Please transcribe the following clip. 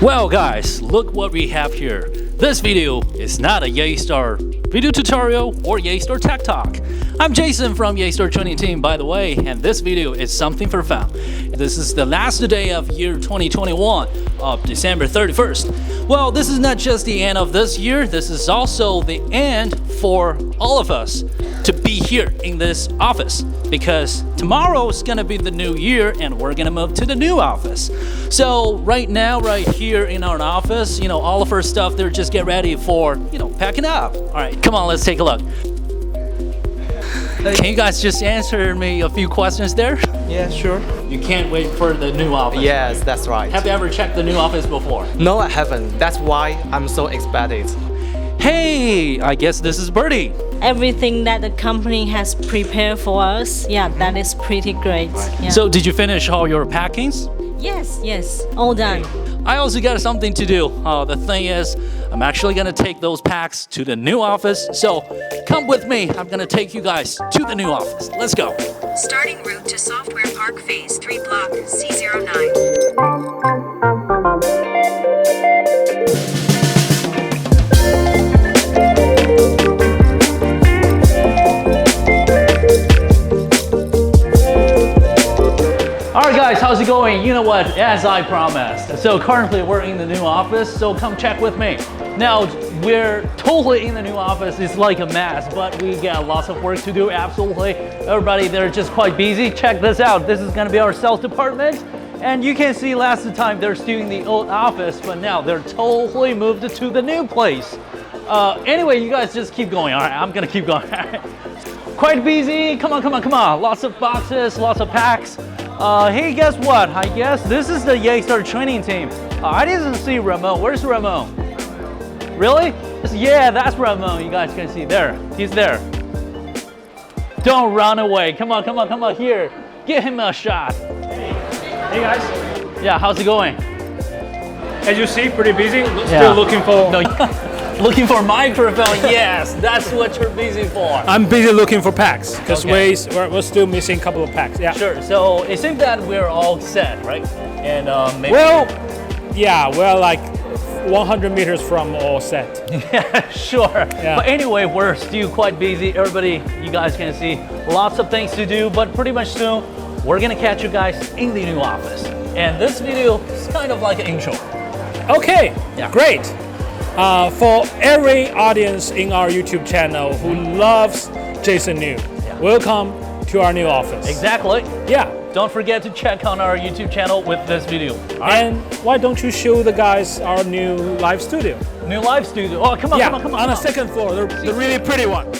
Well guys, look what we have here. This video is not a Yeastar video tutorial or Yeastar Tech Talk. I'm Jason from Yeastar Training Team, by the way, and this video is something for fun. This is the last day of year 2021 of December 31st. Well, this is not just the end of this year, this is also the end for all of us to be here in this office, because tomorrow is gonna be the new year and we're gonna move to the new office. So right now, right here in our office, you know, all of our stuff, they're just get ready for, you know, packing up. All right, come on, let's take a look. Can you guys just answer me a few questions there? Yeah, sure. You can't wait for the new office. Yes, right? that's right. Have you ever checked the new office before? No, I haven't. That's why I'm so excited. Hey, I guess this is Birdie. Everything that the company has prepared for us, yeah, that is pretty great. Yeah. So did you finish all your packings? Yes, all done. I also got something to do. The thing is, I'm actually gonna take those packs to the new office. So come with me, I'm gonna take you guys to the new office. Let's go. Starting route to Software Park Phase 3 Block C09. Alright guys, how's it going? You know what, as I promised. So currently we're in the new office, so come check with me. Now, we're totally in the new office. It's like a mess, but we got lots of work to do, absolutely. Everybody, they're just quite busy. Check this out. This is gonna be our sales department. And you can see last time they're still in the old office, but now they're totally moved to the new place. Anyway, you guys just keep going. All right, I'm gonna keep going. Quite busy, come on. Lots of boxes, lots of packs. Hey, guess what? I guess this is the Yeastar Training Team. I didn't see Ramon. Where's Ramon? Really? Yeah, that's Ramon. You guys can see there. He's there. Don't run away. Come on. Here, give him a shot. Hey guys. Yeah, how's it going? As you see, pretty busy. Still looking for... No, looking for microphone. Yes, that's what you're busy for. I'm busy looking for packs because Okay. we're still missing a couple of packs. Yeah. Sure, so it seems that we're all set, right? And maybe... Well, yeah, we're like 100 meters from all set. Yeah, sure. Yeah. But anyway, we're still quite busy. Everybody, you guys can see lots of things to do, but pretty much soon, we're gonna catch you guys in the new office. And this video is kind of like an intro. Okay, Yeah. great. For every audience in our YouTube channel who loves Jason New, welcome to our new office. Exactly. Yeah. Don't forget to check on our YouTube channel with this video. All right? And why don't you show the guys our new live studio? New live studio. Oh, come on. On the second floor, the really pretty one.